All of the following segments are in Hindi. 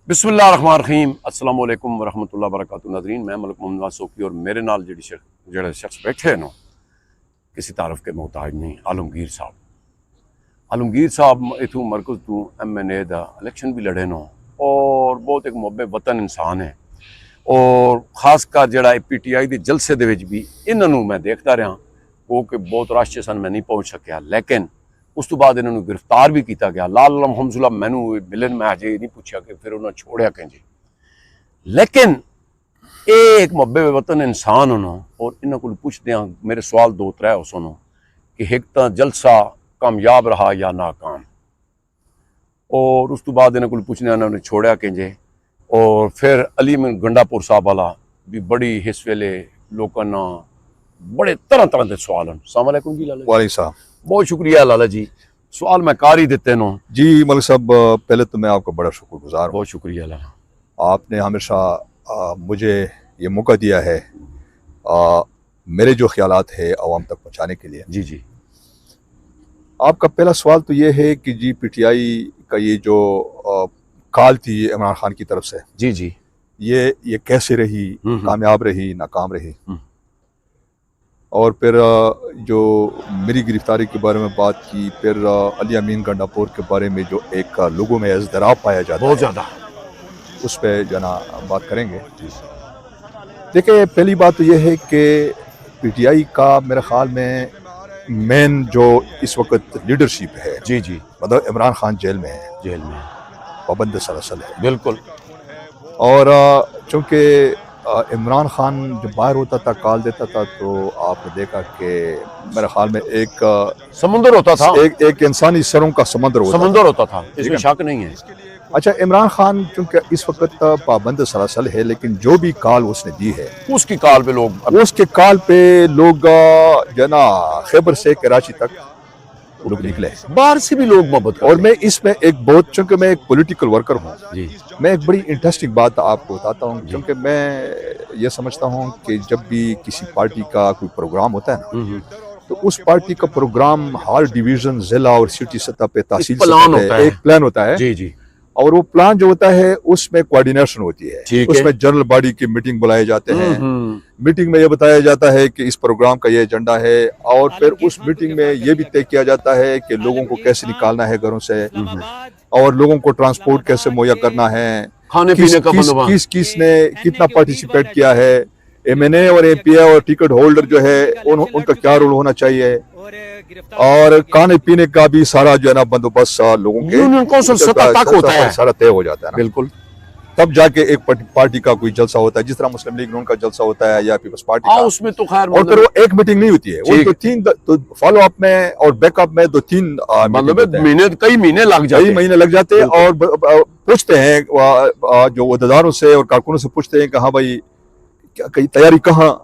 बिस्मिल्लाहिर्रहमानिर्रहीम अस्सलाम वालेकुम वरहमतुल्लाहि वबरकातुहू। नाज़रीन, मैं मलिक मोहम्मद नवाज सोफी और मेरे नाल जेड़ा शख्स बैठे हैं ना, किसी तारफ के मोहताज नहीं। आलमगीर साहब इथू मरकज़ तू MNA दा इलेक्शन भी लड़े ना और बहुत एक मुहब्बे वतन इंसान है। और खासकर जेड़ा PTI के जलसे दे विच भी इन्हों मैं देखता रहा वो कि बहुत रश सन, मैं नहीं पहुँच सकिया, लेकिन उस तो बाद इन्होंने गिरफ्तार भी किया गया। लाल हमजुल्ला मैनू मिलन मैं अजे नहीं पूछा कि फिर उन्होंने छोड़िया कहीं, लेकिन ये एक मुहब्बे वतन इंसान होना। और इन्हों को पुछते हैं, मेरे सवाल दो त्रै हो सुनो कि एक तो जलसा कामयाब रहा या नाकाम, और उस तो बाद इन्हों को पुछने उन्होंने छोड़िया कहीं। और फिर अली अमीन गंडापुर साहब वाला भी बड़ी इस वेले लोगों ना बड़े तरह तरह के सवाल हैं। अस्सलाम वालेकुम जी लाला वाले साहब, बहुत शुक्रिया लाला जी, सवाल मैं कार ही देते नो जी। मलिक साहब, पहले तो मैं आपका बड़ा शुक्रगुजार हूँ। बहुत शुक्रिया लाला। आपने हमेशा मुझे ये मौका दिया है मेरे जो ख्यालात है आवाम तक पहुँचाने के लिए। जी जी। आपका पहला सवाल तो ये है कि जी PTI का ये जो कॉल थी इमरान खान की तरफ से, जी जी, ये कैसे रही, कामयाब रही, नाकाम रही। और फिर जो मेरी गिरफ्तारी के बारे में बात की, फिर अली अमीन गंडापुर के बारे में जो एक लोगों में इज़्तिराब पाया जाता है बहुत ज़्यादा, उस पर जो ना बात करेंगे। देखिए, पहली बात तो ये है कि PTI का मेरे ख्याल में मेन जो इस वक्त लीडरशिप है, जी जी, मतलब इमरान खान जेल में है, जेल में पाबंद सलसल है बिल्कुल। और चूँकि इमरान खान जब बाहर होता था, कॉल देता था, तो आपने देखा कि मेरे ख्याल में एक समुंदर होता था, एक इंसानी सरों का समंदर होता था, इसमें शक नहीं है। अच्छा, इमरान खान चूंकि इस वक्त पाबंद सरासल है, लेकिन जो भी कॉल उसने दी है उसकी कॉल पे लोग जो ना खैबर से कराची तक लोग निकले, बाहर से भी लोग मोहब्बत और मैं इसमें एक बहुत, चूंकि मैं एक पॉलिटिकल वर्कर हूँ, मैं एक बड़ी इंटरेस्टिंग बात आपको बताता हूँ। क्योंकि मैं ये समझता हूँ कि जब भी किसी पार्टी का कोई प्रोग्राम होता है ना, तो उस पार्टी का प्रोग्राम हर डिवीजन, जिला और सिटी सतह पे, तहसील सतह पे एक प्लान होता है। जी जी। और वो प्लान जो होता है उसमें कोऑर्डिनेशन होती है, उसमें जनरल बॉडी की मीटिंग बुलाए जाते हैं। मीटिंग में ये बताया जाता है कि इस प्रोग्राम का ये एजेंडा है, और फिर उस मीटिंग में ये भी तय किया जाता है कि लोगों को कैसे निकालना है घरों से, और लोगों को ट्रांसपोर्ट कैसे मुहैया करना है, खाने पीने का किसने कितना पार्टिसिपेट किया है, MNA और APA और टिकट होल्डर जो है उनका क्या रोल होना चाहिए, और खाने पीने का भी सारा जो है ना बंदोबस्त लोगों के सारा तय हो जाता है ना। बिल्कुल। तब जाके एक पार्टी का कोई जलसा होता है, जिस तरह मुस्लिम लीग नून का जलसा होता है या पीपल्स पार्टी का, उसमें तो खैर और फिर वो एक मीटिंग नहीं होती है, वो तो तीन फॉलो अप में और बैकअप में 2-3 महीने, कई महीने लग जाते हैं। और पूछते हैं जो अहदेदारों से और कारकुनों से, पूछते हैं कि हाँ भाई, कई तैयारी कहाँ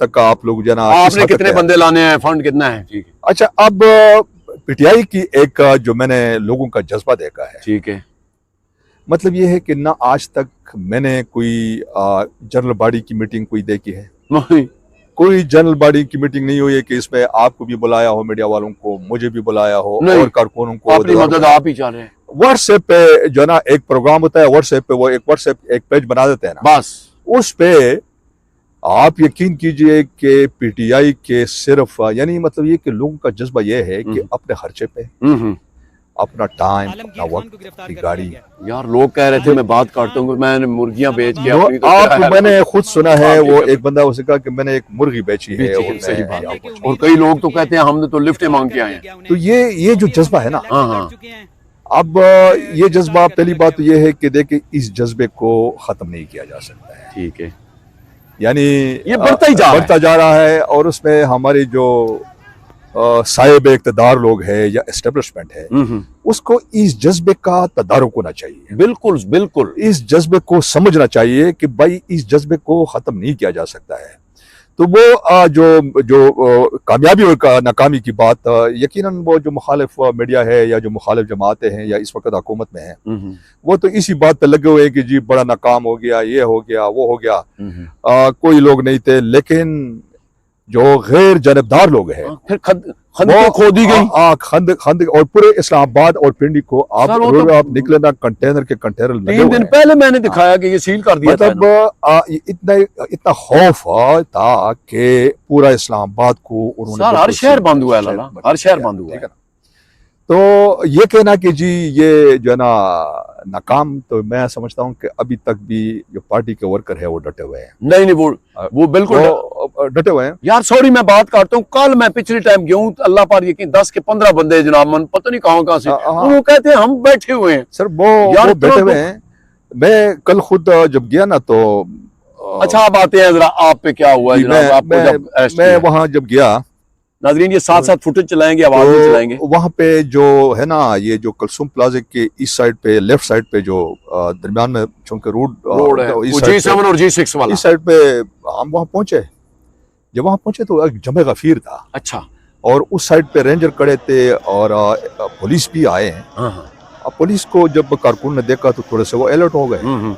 तक का आप लोग जना, आपने कितने बंदे लाने हैं, फंड कितना है। ठीक है। अच्छा, अब PTI की एक जो मैंने लोगों का जज्बा देखा है, ठीक है, मतलब ये है कि ना आज तक मैंने कोई जनरल बॉडी की मीटिंग कोई देखी है, कोई जनरल बॉडी की मीटिंग नहीं हुई है कि इसमें आपको भी बुलाया हो, मीडिया वालों को, मुझे भी बुलाया हो, और कारकुनों को, अपनी मदद आप ही चाह रहे हैं। व्हाट्सएप पे जो ना एक प्रोग्राम होता है, व्हाट्सएप पे वो एक पेज बना देते हैं ना, बस उस पे आप यकीन कीजिए कि PTI के सिर्फ, यानी मतलब ये कि लोगों का जज्बा ये है कि अपने खर्चे पे, अपना टाइम, अपना वक्त, अपनी गाड़ी। यार लोग कह रहे थे मैं बात करता हूँ, मैंने मुर्गियां बेच के मैंने खुद सुना है, वो एक बंदा उसने कहा कि मैंने एक मुर्गी बेची है। सही बात। और कई लोग तो कहते हैं हमने तो लिफ्ट मांग के आए हैं। तो ये जो जज्बा है ना, अब ये जज्बा, पहली बात तो ये है कि देखिए, इस जज्बे को खत्म नहीं किया जा सकता है। ठीक है, यानी ये बढ़ता जा रहा है, और उसमें हमारे जो साहिब इक़्तिदार लोग हैं या एस्टेब्लिशमेंट है, उसको इस जज्बे का तदारुक होना चाहिए। बिल्कुल बिल्कुल, इस जज्बे को समझना चाहिए कि भाई इस जज्बे को खत्म नहीं किया जा सकता है। तो वो जो कामयाबी और नाकामी की बात, यकीनन वो जो मुखालिफ मीडिया है या जो मुखालिफ जमातें हैं या इस वक्त हुकूमत में है, वो तो इसी बात पे लगे हुए हैं कि जी बड़ा नाकाम हो गया, ये हो गया, वो हो गया। कोई लोग नहीं थे, लेकिन जो गैर जानबदार लोग हैं, फिर खंदकें खोदी गई। खंद और पूरे इस्लामाबाद और पिंडी को आप सर, वो रोड तो आप निकले ना, कंटेनर के कंटेनर लगे 3 हुए दिन हैं। पहले मैंने दिखाया कि ये सील कर दिया था मतलब इतना इतना खौफ था कि पूरा इस्लामाबाद को उन्होंने सर, हर बिल्कुल शहर सील बंद हुआ है शहर लाला, बंद हर शहर किया, बंद हुआ ठीक है। है ना। तो ये कहना कि जी ये जो है ना नाकाम, तो मैं समझता हूँ कि अभी तक भी जो पार्टी के वर्कर है वो डटे हुए हैं। नहीं वो बिल्कुल वो डटे हुए हैं। यार सॉरी मैं बात करता हूँ, कल मैं पिछले टाइम गया हूँ, अल्लाह पर यकीन 10 के 15 बंदे जनाब, मन पता नहीं कहाँ से, वो कहते हैं हम बैठे हुए हैं। सर वो बैठे हुए हैं। मैं कल खुद जब गया ना तो अच्छा, आप आते हैं जरा, आप पे क्या हुआ जनाब, आपको जब मैं वहां जब गया, नाजरीन ये साथ साथ फुटेज चलाएंगे, आवाज भी चलाएंगे। वहां पे जो है ना, ये जो कलसुम प्लाजा के इस साइड पे, लेफ्ट साइड पे जो दरमियान में चूंकि रोड है, G7 और G6 वाला, इस साइड पे हम वहां पहुंचे। जब वहां पहुंचे तो एक जमे गफीर था। अच्छा, और उस साइड पे रेंजर खड़े थे और पुलिस भी आए हैं। अब पुलिस को जब कारकुन ने देखा तो थोड़े से वो अलर्ट हो गए।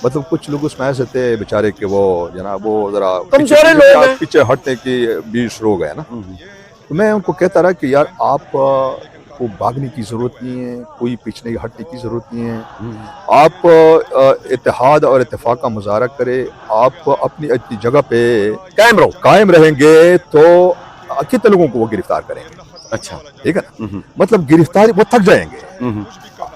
मतलब कुछ लोग उसमें ऐसे थे बेचारे कि वो जनाब वो जरा पीछे हटने की भी शुरू हो गया ना। तो मैं उनको कहता रहा कि यार आप को भागने की जरूरत नहीं है, कोई पीछे हटने की जरूरत नहीं है। आप इत्तेहाद और इत्तेफाक का मुजाहरा करें, आप अपनी जगह पे कायम रहेंगे तो कितने लोगों को वो गिरफ्तार करेंगे। अच्छा, ठीक है ना। मतलब गिरफ्तारी वो थक जाएंगे।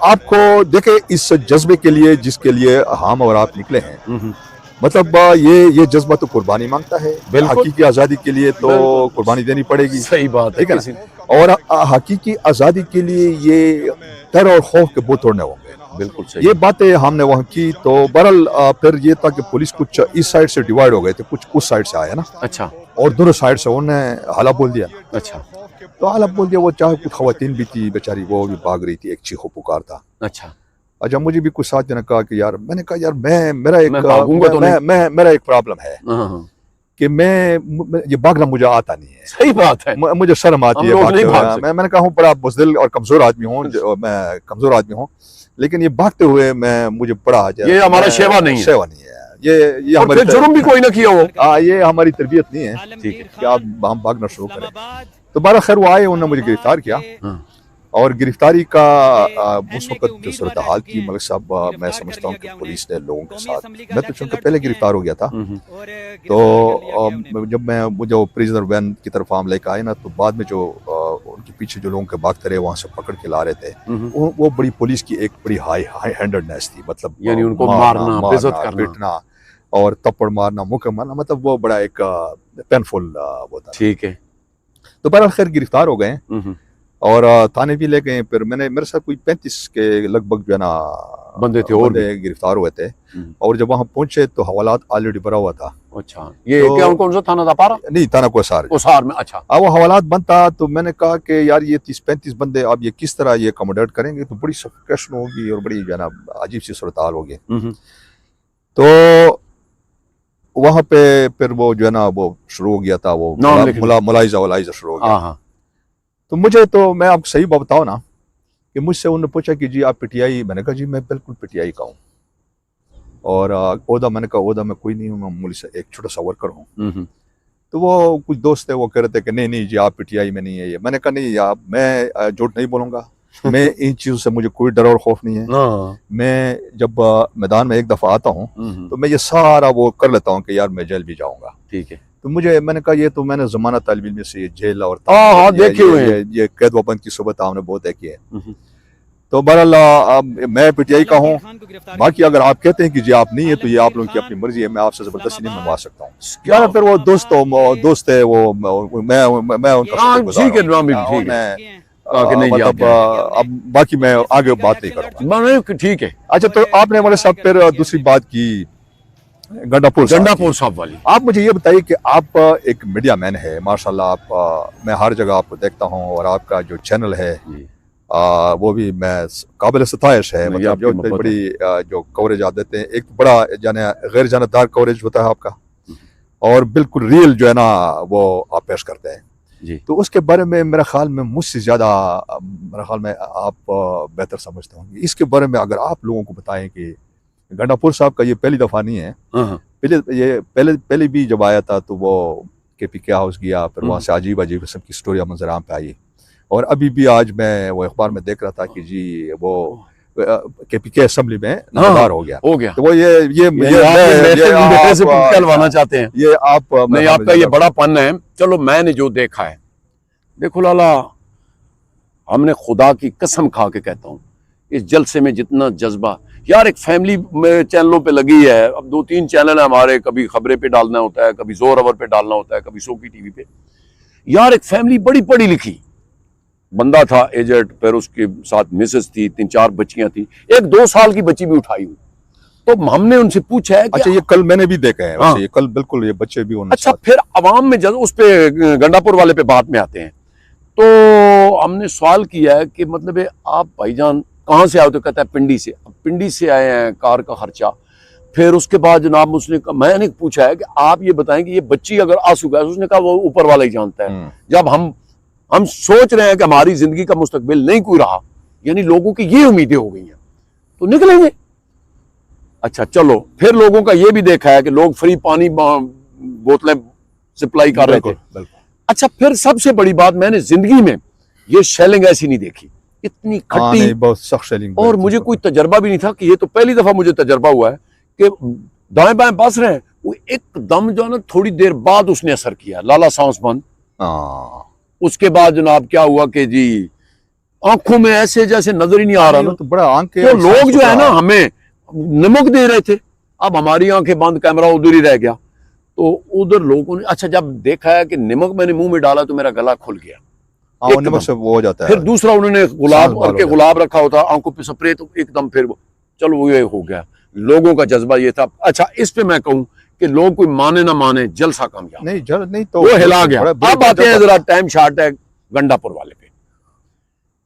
आपको देखे इस जज्बे के लिए जिसके लिए हम और आप निकले हैं, मतलब ये जज्बा तो कुर्बानी मांगता है। हकीकी आजादी के लिए तो कुर्बानी देनी पड़ेगी। सही बात है, ठीक है ना। और हकीकी आजादी के लिए ये डर और खौफ के बोझ तोड़ने होंगे। बिल्कुल सही। ये बातें हमने वहाँ की। तो बहरहाल फिर ये था कि पुलिस कुछ इस साइड से डिवाइड हो गए थे, कुछ उस साइड से आया ना। अच्छा, और दोनों साइड से उन्होंने हाला बोल दिया। अच्छा, तो हाला बोल दिया। वो चाहे कुछ खवातीन भी थी बेचारी, वो भी भाग रही थी, एक चीखो पुकार था। अच्छा, मुझे भी कुछ साथ ने कहा कि यार, मैंने कहा यार मेरा एक प्रॉब्लम है कि मैं ये भागना मुझे आता नहीं है। सही बात है, मुझे शर्म आती है। मैंने कहा हूँ बड़ा बुज़दिल और कमजोर आदमी हूँ, मैं कमजोर आदमी हूँ, लेकिन ये भागते हुए मुझे बड़ा ये हमारा सेवा नहीं है। ये हमारी जुर्म भी कोई ना किया हो। ये हमारी तरबियत नहीं है। ठीक है कि आप हम भागना शुरू करें। तो बारह खैर वो आए, उन्होंने मुझे गिरफ्तार किया। और गिरफ्तारी का उस वक्त जो सूरत हाल थी मलिक साहब, मैं समझता हूँ कि पुलिस ने लोगों के साथ, मैं तो चूंकि पहले गिरफ्तार हो गया था, तो जब मैं जो प्रिजनर वैन की तरफ हम लेकर आए ना, तो बाद में जो उनके पीछे जो लोगों के भागते रहे वहां से पकड़ के ला रहे थे, वो बड़ी पुलिस की एक बड़ी हाई हैंडेडनेस थी। मतलब यानी उनको मारना, पीटना और थप्पड़ मारना, मुक्के मारना, मतलब वो बड़ा एक पेनफुल वो था। ठीक है। तो बहरहाल खैर गिरफ्तार हो गए और थाने भी ले गए। फिर मेरे साथ कोई 35 के लगभग जो है ना बंदे थे और गिरफ्तार हुए थे। और जब वहां पहुंचे तो हवालात ऑलरेडी भरा हुआ था। अच्छा, ये क्या कौन सा थाना था? पारा नहीं, थाना कोसार में। अच्छा, अब वो हवालात बंद था। तो मैंने कहा कि यार ये 30-35 बंदे अब ये किस तरह ये अकोमोडेट करेंगे, तो बड़ी सफोकेशन होगी और बड़ी जो है ना अजीब सी सूरत हाल होगी। तो वहां पे फिर वो जो है ना वो शुरू हो गया था, वो मुलाइजा शुरू हो गया। तो मुझे, तो मैं आपको सही बात बताऊं ना, कि मुझसे उन्होंने पूछा कि जी आप पीटीआई? मैंने कहा जी मैं बिल्कुल पीटीआई का हूँ। और ओहदा, मैंने कहा ओहदा मैं कोई नहीं हूँ, मैं मामूली से एक छोटा सा वर्कर हूँ। तो वो कुछ दोस्त थे, वो कह रहे थे कि नहीं जी आप पीटीआई में नहीं है ये। मैंने कहा नहीं आप, मैं झूठ नहीं बोलूंगा। मैं इन चीजों से मुझे कोई डर और खौफ नहीं है। मैं जब मैदान में एक दफा आता हूँ तो मैं ये सारा वो कर लेता हूँ कि यार मैं जेल भी जाऊंगा। ठीक है। तो मैंने कहा ये तो मैंने जमानत तालिब इल्म से जेल और देखे हुए हैं, ये कैद वबंद की सोबत हमने बहुत देखी है। तो बहरहाल मैं पीटीआई का हूँ। बाकी अगर आप कहते हैं कि जी आप नहीं है तो ये आप लोगों की अपनी मर्जी है, मैं आपसे जबरदस्ती नहीं मनवा सकता हूँ। क्या फिर वो दोस्त है वो, मैं उनका मतलब अब बाकी मैं आगे बात नहीं करूँगा। ठीक है। अच्छा, तो आपने हमारे साथ फिर दूसरी बात की गंडापुर साहब वाली। आप मुझे ये बताइए कि आप एक मीडिया मैन है माशाल्लाह। आप मैं हर जगह आपको देखता हूँ और आपका जो चैनल है वो भी मैं काबिल सताइश है। मतलब जो बड़ी जो कवरेज आप देते हैं, एक बड़ा गैर जानबदार कवरेज होता है आपका, और बिल्कुल रियल जो है ना वो आप पेश करते हैं जी। तो उसके बारे में मेरा ख्याल में मुझसे ज्यादा मेरा ख्याल में आप बेहतर समझते होंगे। इसके बारे में अगर आप लोगों को बताएं कि गंडापुर साहब का ये पहली दफा नहीं है। पहले भी जब आया था तो वो KPK हाउस गया, फिर वहाँ से अजीब अजीब किस्म की स्टोरियाँ मंजर आम पे आई। और अभी भी आज मैं वो अखबार में देख रहा था कि जी वो KPK असेंबली में नमदार हो गया। तो वो ये कहलवाना चाहते हैं, ये आप नहीं, आपका ये बड़ा पन है। चलो मैंने जो देखा है, देखो लाला, हमने खुदा की कसम खा के कहता हूँ, इस जलसे में जितना जज्बा, यार एक फैमिली में चैनलों पे लगी है। अब 2-3 चैनल है हमारे, कभी खबरें पे डालना होता है, कभी जोर अवर पे डालना होता है, कभी शो की टीवी पे। यार एक फैमिली बड़ी पढ़ी लिखी, बंदा था एजेड, फिर उसके साथ मिसेस थी, 3-4 बच्चियां थी, एक 2 साल की बच्ची भी उठाई हुई। तो हमने उनसे पूछा है कि अच्छा, ये कल मैंने भी देखा है। हाँ। ये कल बिल्कुल ये बच्चे भी उनके अच्छा साथ। फिर अवाम में उस पे गंडापुर वाले पे बात में आते हैं, तो हमने सवाल किया है कि मतलब है आप भाईजान कहाँ से आए? तो कहता है पिंडी से। अब पिंडी से आए हैं, कार का खर्चा। फिर उसके बाद जनाब उसने मैंने पूछा है कि आप ये बताएं कि ये बच्ची अगर आंसू गैस, उसने कहा वो ऊपर वाला ही जानता है। जब हम सोच रहे हैं कि हमारी जिंदगी का मुस्तकबिल नहीं कोई रहा, यानी लोगों की ये उम्मीदें हो गई हैं, तो निकलेंगे। अच्छा चलो, फिर लोगों का ये भी देखा है कि लोग फ्री पानी बोतलें सप्लाई कर रहे थे। अच्छा फिर सबसे बड़ी बात, मैंने जिंदगी में ये शेलिंग ऐसी नहीं देखी, इतनी खट्टी, बहुत सख्त शेलिंग। और मुझे कोई तजर्बा भी नहीं था कि ये तो पहली दफा मुझे तजर्बा हुआ है कि दाएं बाएं बस रहे हैं, वो एकदम जो है ना थोड़ी देर बाद उसने असर किया, लाला सांस बंद। उसके बाद जनाब क्या हुआ कि जी आंखों में ऐसे जैसे नजर ही नहीं आ रहा ना, तो बड़ा आंख तो लोग जो है ना हमें नमक दे रहे थे, अब हमारी आंखें बंद, कैमरा उधर ही रह गया। तो उधर लोगों ने, अच्छा जब देखा है कि नमक मैंने मुंह में डाला तो मेरा गला खुल गया, नमक से वो हो जाता है। फिर दूसरा उन्होंने गुलाब और के गुलाब रखा होता आंखों पे स्प्रे, तो एकदम फिर चलो वो ये हो गया। लोगों का जज्बा ये था। अच्छा इस पे मैं कहूं कि लोग कोई माने ना माने, जलसा कामयाब नहीं तो वो हिला गया। अब आते हैं जरा टाइम शार्ट है गंडापुर वाले पे।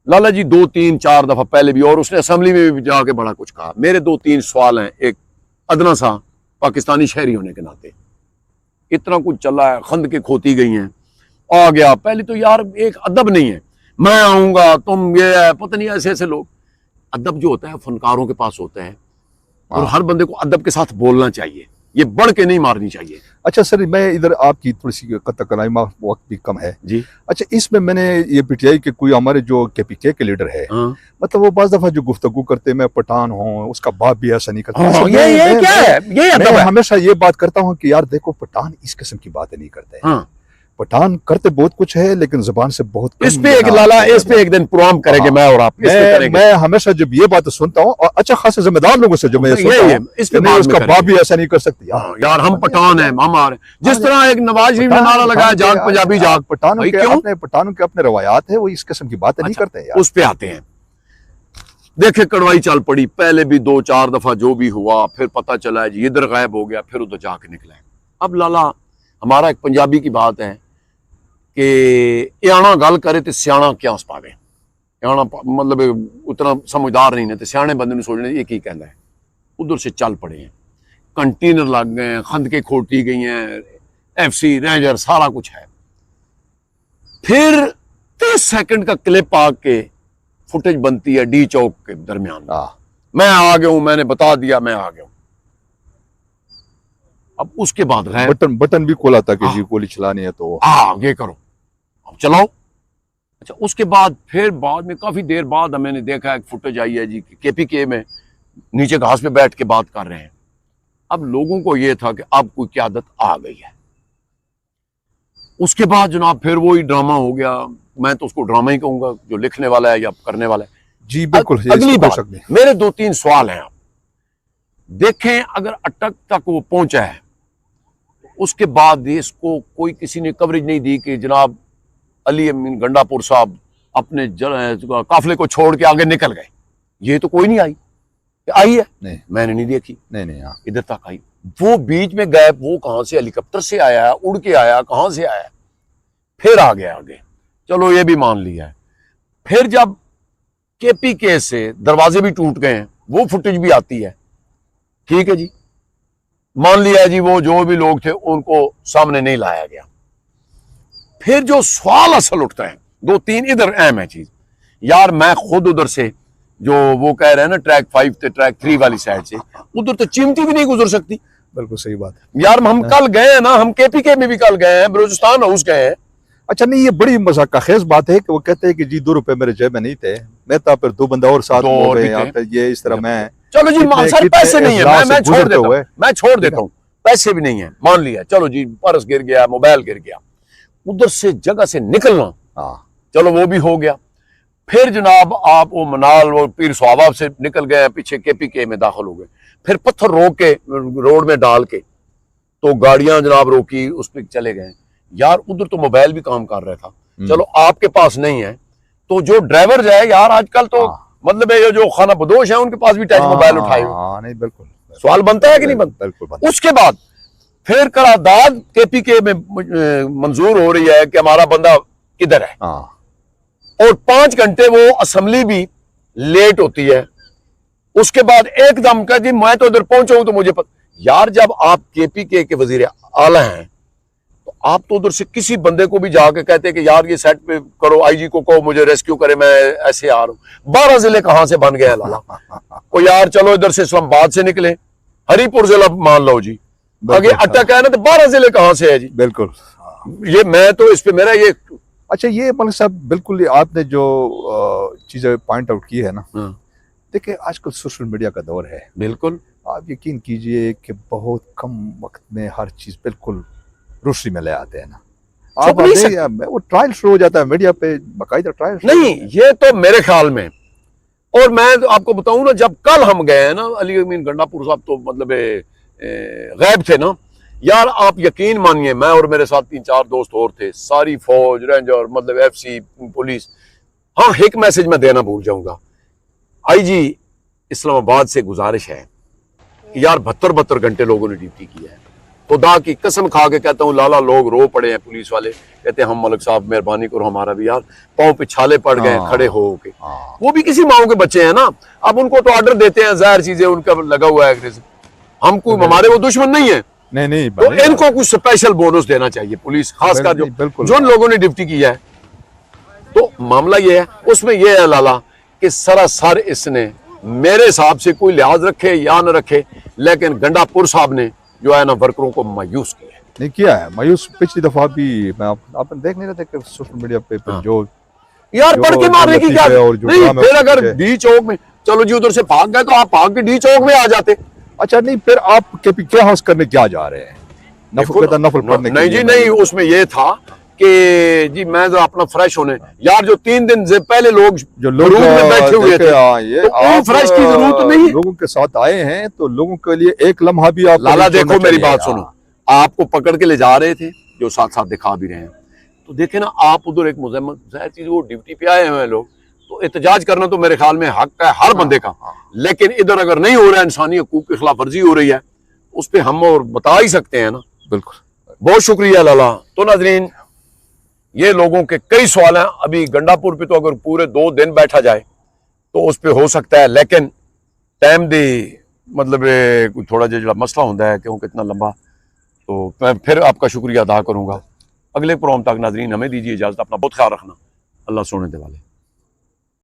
लाला जी 2-3-4 दफा पहले भी, और उसने असेंबली में भी जाके बड़ा कुछ कहा। मेरे 2-3 सवाल हैं, एक अदना सा पाकिस्तानी शहरी होने के नाते, इतना कुछ चला है, खंद के खोती गई हैं, आ गया। पहले तो यार एक अदब नहीं है, मैं आऊंगा तुम ये है, पता नहीं ऐसे ऐसे लोग। अदब जो होता है फनकारों के पास होता है, और हर बंदे को अदब के साथ बोलना चाहिए, ये बढ़ के नहीं मारनी चाहिए। अच्छा सर, मैं इधर आपकी थोड़ी सी कतराई, वक्त भी कम है जी। अच्छा इसमें मैंने ये PTI के कोई हमारे जो KPK के लीडर है, मतलब वो बाज़ दफा जो गुफ्तगू करते, मैं पठान हूँ, उसका बाप भी ऐसा नहीं करता। ये क्या है? मैं हमेशा ये बात करता हूँ कि यार देखो, पठान इस किस्म की बातें नहीं करते। पठान करते बहुत कुछ है, लेकिन जुबान से बहुत कम। इस पे एक लाला, इस पे एक दिन प्रोग्राम करेंगे मैं और आप। मैं हमेशा जब ये बात सुनता हूँ, और अच्छा खासे जिम्मेदार लोगों से जब मैं सुनता हूँ, उसका बाप भी ऐसा नहीं कर सकती यार हम पठान हैं, हमारे जिस तरह एक नवाज शरीफ ने नारा लगाया, जाग पंजाबी जाग। पठानों के अपने रवायात है, वो इस किस्म की बातें नहीं करते यार। उस पे आते हैं, देखे कड़वाई चल पड़ी, पहले भी 2-4 दफा जो भी हुआ, फिर पता चला है जी इधर गायब हो गया, फिर उधर जाके निकला है। अब लाला हमारा एक पंजाबी की बात है कि याना गल करे तो सियाना क्या पावे, याना मतलब उतना समझदार नहीं है, तो सियाने बंदे ने सोचने ये की कहना है। उधर से चल पड़े हैं, कंटेनर लग गए हैं, खंद के खोटी गई हैं, FC रेंजर सारा कुछ है। फिर 30 सेकंड का क्लिप आके फुटेज बनती है D चौक के दरमियान, मैं आ गया हूं, मैंने बता दिया मैं आ गया हूं। अब उसके बाद बटन भी खोला था कि जी गोली चलानी है तो ये करो, अब चलाओ। अच्छा उसके बाद फिर बाद में काफी देर बाद मैंने देखा एक फुटेज आई है जी KPK में नीचे घास पे बैठ के बात कर रहे हैं। अब लोगों को यह था कि अब कोई क़यादत आ गई है। उसके बाद जनाब फिर वही ड्रामा हो गया, मैं तो उसको ड्रामा ही कहूंगा, जो लिखने वाला है या करने वाला है। जी बिल्कुल। अगली बात, मेरे 2-3 सवाल हैं, आप देखें अगर अटक तक वो पहुंचा है, उसके बाद इसको कोई किसी ने कवरेज नहीं दी कि जनाब अली अमीन गंडापुर साहब अपने काफिले को छोड़ के आगे निकल गए। ये तो कोई नहीं आई है नहीं, मैंने नहीं देखी। नहीं इधर तक आई, वो बीच में गए, वो कहां से हेलीकॉप्टर से आया, उड़ के आया, कहां से आया, फिर आ गया आगे, चलो ये भी मान लिया है। फिर जब KPK से दरवाजे भी टूट गए हैं, वो फुटेज भी आती है, ठीक है जी, मान लिया जी वो जो भी लोग थे उनको सामने नहीं लाया गया। फिर जो सवाल असल उठता है, 2-3 इधर अहम है चीज यार। मैं खुद उधर से जो वो कह रहे हैं ना ट्रैक 5 से ट्रैक 3 वाली साइड से, उधर तो चिमटी भी नहीं गुजर सकती। बिल्कुल सही बात। यार हम कल गए हैं ना, हम केपीके में भी कल गए हैं, बलूचिस्तान हाउस गए हैं। अच्छा नहीं, ये बड़ी मजाक खेज बात है कि वो कहते हैं कि जी 2 रुपए मेरे जेब में नहीं थे, मैं था फिर 2 बंदा और साथ दो हो और गए भी यहाँ थे। पे, ये इस तरह मैं चलो जी सर पैसे नहीं है, मैं छोड़ देता हूँ, मैं छोड़ देता हूँ, पैसे भी नहीं है, मान लिया, चलो जी पर्स गिर गया, मोबाइल गिर गया, उधर से जगह से निकलना, चलो वो भी हो गया। फिर जनाब आप वो मनाल वो पीर स्वाबाब से निकल गए, पीछे केपीके में दाखिल हो गए, फिर पत्थर रोक के रोड में डाल के तो गाड़ियां जनाब रोकी, उस पर चले गए। यार उधर तो मोबाइल भी काम कर रहा था, चलो आपके पास नहीं है तो जो ड्राइवर जाए यार, आजकल तो मतलब ये जो खाना बदोश है उनके पास भी टच मोबाइल उठाए। नहीं बिल्कुल सवाल बनता है कि नहीं बनता? बिल्कुल। उसके बाद फिर करारदाद केपीके में मंजूर हो रही है कि हमारा बंदा किधर है, और 5 घंटे वो असेंबली भी लेट होती है। उसके बाद एकदम कह जी मैं तो उधर पहुंचा तो मुझे यार जब आप केपीके के वजीर आला हैं तो आप तो उधर से किसी बंदे को भी जाके कहते हैं कि यार ये सेट पे करो, आईजी को कहो मुझे रेस्क्यू करे, मैं ऐसे आ रहा हूं। 12 जिले कहां से बन गया लाला को यार, चलो इधर से इस्लामाबाद से निकले, हरिपुर जिला मान लो जी, आगे अटक है ना, तो 12 जिले कहां से है जी? बिल्कुल। ये मैं तो इस पे मेरा ये अच्छा, ये मलिक साहब बिल्कुल आपने जो चीजें पॉइंट आउट की है ना, देखिए आजकल सोशल मीडिया का दौर है, बिल्कुल आप यकीन कीजिए कि बहुत कम वक्त में हर चीज बिल्कुल रोशनी में ले आते हैं ना। आप वो ट्रायल शुरू हो जाता है मीडिया पे, बाकायदा ट्रायल नहीं, ये तो मेरे ख्याल में। और मैं तो आपको बताऊं ना, जब कल हम गए हैं ना, अली अमीन गंडापुर साहब तो मतलब गैब थे ना यार, आप यकीन मानिए, मैं और मेरे साथ 3-4 दोस्त और थे, सारी फौज रेंजर मतलब एफसी पुलिस। हाँ एक मैसेज मैं देना भूल जाऊंगा, आईजी इस्लामाबाद से गुजारिश है यार, 72 घंटे लोगों ने ड्यूटी की है, खुदा की कसम खा के कहता हूँ लाला, लोग रो पड़े हैं, पुलिस वाले कहते हैं हम मलिक साहब मेहरबानी करो, हमारा भी यार पाँव पे छाले पड़ गए खड़े हो के। वो भी किसी माओ के बच्चे हैं ना, अब उनको तो ऑर्डर देते हैं, जाहिर चीजें उनका लगा हुआ है, हम कोई हमारे वो दुश्मन नहीं है, नहीं तो इनको कुछ स्पेशल बोनस देना चाहिए पुलिस, खासकर जो लोगों ने ड्यूटी की है। तो मामला ये है, उसमें ये है लाला कि सरासर इसने मेरे हिसाब से कोई लिहाज रखे या न रखे, लेकिन गंडापुर साहब ने जो है ना वर्करों को मायूस किया है। नहीं किया है मायूस, पिछली दफा भी मैं आपने देख नहीं रहे थे कि सोशल मीडिया पे जो यार बढ़ के मारने की क्या नहीं, फिर अगर डी चौक में चलो जी उधर से भाग गए तो आप भाग के डी चौक में आ जाते। अच्छा नहीं, फिर आप केपीके हाउस करने क्या जा रहे हैं? नफल पढ़ने? नहीं जी नहीं, उसमें ये था कि जी मैं तो अपना फ्रेश होने, यार जो 3 दिन से पहले लोग जो लोग बैठे हुए थे, ये तो आप फ्रेश की जरूरत नहीं है। लोगों के साथ आए हैं तो लोगों के लिए एक लम्हा भी आप लाला देखो मेरी बात सुनो, आपको पकड़ के ले जा रहे थे, जो साथ साथ दिखा भी रहे हैं, तो देखे ना आप उधर एक मुजम्मत, जाहिर चीज वो ड्यूटी पे आए हुए लोग, तो एहतजाज करना तो मेरे ख्याल में हक है हर बंदे का, लेकिन इधर अगर नहीं हो रहा है, इंसानी हकूक की खिलाफ वर्जी हो रही है, उस पर हम और बता ही सकते हैं ना। बिल्कुल, बहुत शुक्रिया लाला। तो नाजरीन, ये लोगों के कई सवाल हैं, अभी गंडापुर पे तो अगर पूरे 2 दिन बैठा जाए तो उस पर हो सकता है, लेकिन टाइम दी मतलब थोड़ा जो मसला होता है क्योंकि इतना लंबा, तो मैं फिर आपका शुक्रिया अदा करूंगा। अगले प्रोग्राम तक नाजरीन हमें दीजिए इजाजत, अपना बहुत ख्याल रखना, अल्लाह सोने दे वाले।